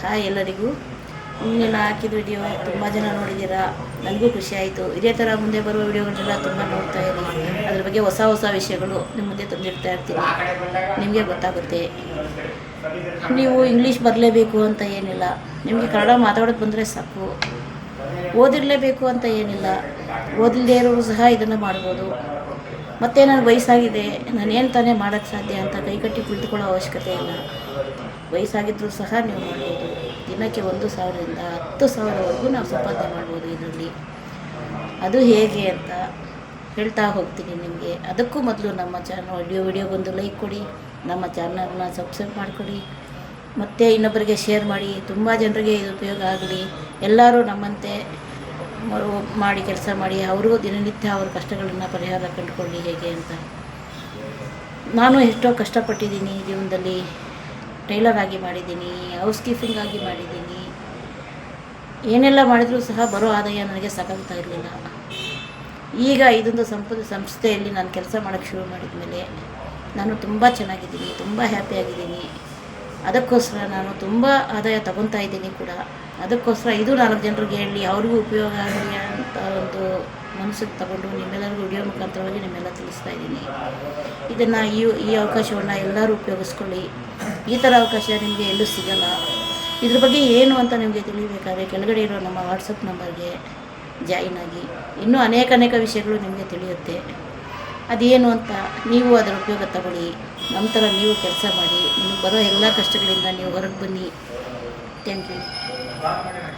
Hi ಎಲ್ಲರಿಗೂ. ನಾನು ಹಾಕಿದ ವಿಡಿಯೋ ತುಂಬ ಜನ ನೋಡಿದ್ದೀರಾ, ನನಗೂ ಖುಷಿ ಆಯಿತು. ಇದೇ ಥರ ಮುಂದೆ ಬರುವ ವಿಡಿಯೋಗಳನ್ನೆಲ್ಲ ತುಂಬ ನೋಡ್ತಾ ಇರಿ. ಅದ್ರ ಬಗ್ಗೆ ಹೊಸ ಹೊಸ ವಿಷಯಗಳು ನಿಮ್ಮ ಮುಂದೆ ತಂದಿಡ್ತಾ ಇರ್ತೀನಿ, ನಿಮಗೆ ಗೊತ್ತಾಗುತ್ತೆ. ನೀವು ಇಂಗ್ಲೀಷ್ ಬರಲೇಬೇಕು ಅಂತ ಏನಿಲ್ಲ, ನಿಮಗೆ ಕನ್ನಡ ಮಾತಾಡೋಕ್ಕೆ ಬಂದರೆ ಸಾಕು. ಓದಿರಲೇಬೇಕು ಅಂತ ಏನಿಲ್ಲ, ಓದಿಲ್ಲದೆ ಇರೋರು ಸಹ ಇದನ್ನು ಮಾಡ್ಬೋದು. ಮತ್ತು ನನಗೆ ವಯಸ್ಸಾಗಿದೆ, ನಾನೇನು ತಾನೇ ಮಾಡೋಕ್ಕೆ ಸಾಧ್ಯ ಅಂತ ಕೈಕಟ್ಟಿ ಕುಳಿತುಕೊಳ್ಳೋ ಅವಶ್ಯಕತೆ ಇಲ್ಲ. ವಯಸ್ಸಾಗಿದ್ದರೂ ಸಹ ನೀವು ಮಾಡ್ಬೋದು. ದಿನಕ್ಕೆ 1,000ರಿಂದ 10,000ವರೆಗೂ ನಾವು ಸಂಪಾದನೆ ಮಾಡ್ಬೋದು ಇದರಲ್ಲಿ. ಅದು ಹೇಗೆ ಅಂತ ಹೇಳ್ತಾ ಹೋಗ್ತೀನಿ ನಿಮಗೆ. ಅದಕ್ಕೂ ಮೊದಲು ನಮ್ಮ ವಿಡಿಯೋಗೊಂದು ಲೈಕ್ ಕೊಡಿ, ನಮ್ಮ ಚಾನಲ್ನ ಸಬ್ಸ್ಕ್ರೈಬ್ ಮಾಡಿಕೊಡಿ, ಮತ್ತು ಇನ್ನೊಬ್ಬರಿಗೆ ಶೇರ್ ಮಾಡಿ. ತುಂಬ ಜನರಿಗೆ ಇದು ಉಪಯೋಗ ಆಗಲಿ. ಎಲ್ಲರೂ ನಮ್ಮಂತೆ ಮಾಡಿ ಕೆಲಸ ಮಾಡಿ ಅವರು ದಿನನಿತ್ಯ ಅವ್ರ ಕಷ್ಟಗಳನ್ನು ಪರಿಹಾರ ಕಂಡುಕೊಳ್ಳಿ ಹೇಗೆ ಅಂತ. ನಾನು ಎಷ್ಟೋ ಕಷ್ಟಪಟ್ಟಿದ್ದೀನಿ ಜೀವನದಲ್ಲಿ. ಟೈಲರ್ ಆಗಿ ಮಾಡಿದ್ದೀನಿ, ಹೌಸ್ ಕೀಪಿಂಗ್ ಆಗಿ ಮಾಡಿದ್ದೀನಿ. ಏನೆಲ್ಲ ಮಾಡಿದರೂ ಸಹ ಬರೋ ಆದಾಯ ನನಗೆ ಸಾಕಾಗ್ತಾ ಇರಲಿಲ್ಲ. ಈಗ ಇದೊಂದು ಸಂಸ್ಥೆಯಲ್ಲಿ ನಾನು ಕೆಲಸ ಮಾಡೋಕ್ಕೆ ಶುರು ಮಾಡಿದ ಮೇಲೆ ನಾನು ತುಂಬ ಚೆನ್ನಾಗಿದ್ದೀನಿ, ತುಂಬ ಹ್ಯಾಪಿಯಾಗಿದ್ದೀನಿ. ಅದಕ್ಕೋಸ್ಕರ ನಾನು ತುಂಬ ಆದಾಯ ತಗೊತಾ ಇದ್ದೀನಿ ಕೂಡ. ಅದಕ್ಕೋಸ್ಕರ ಇದು 4 ಜನರಿಗೆ ಹೇಳಿ ಅವ್ರಿಗೂ ಉಪಯೋಗ ಆಗಲಿ ಅಂತ ಒಂದು ಮನಸ್ಸಿಗೆ ತಗೊಂಡು ನಿಮ್ಮೆಲ್ಲರಿಗೂ ವಿಡಿಯೋ ಮುಖಾಂತರವಾಗಿ ನಿಮ್ಮೆಲ್ಲ ತಿಳಿಸ್ತಾ ಇದ್ದೀನಿ. ಇದನ್ನು ಈ ಅವಕಾಶವನ್ನು ಎಲ್ಲರೂ ಉಪಯೋಗಿಸ್ಕೊಳ್ಳಿ. ಈ ಥರ ಅವಕಾಶ ನಿಮಗೆ ಎಲ್ಲೂ ಸಿಗಲ್ಲ. ಇದ್ರ ಬಗ್ಗೆ ಏನು ಅಂತ ನಿಮಗೆ ತಿಳಿಬೇಕಾದ್ರೆ ಕೆಳಗಡೆ ಇರೋ ನಮ್ಮ ವಾಟ್ಸಪ್ ನಂಬರ್ಗೆ ಜಾಯಿನ್ ಆಗಿ. ಇನ್ನೂ ಅನೇಕ ವಿಷಯಗಳು ನಿಮಗೆ ತಿಳಿಯುತ್ತೆ. ಅದೇನು ಅಂತ ನೀವು ಅದರ ಉಪಯೋಗ ತಗೊಳ್ಳಿ. ನಮ್ಮ ಥರ ನೀವು ಕೆಲಸ ಮಾಡಿ, ನಿಮಗೆ ಬರೋ ಎಲ್ಲ ಕಷ್ಟಗಳಿಂದ ನೀವು ಹೊರಗೆ ಬನ್ನಿ. Thank you.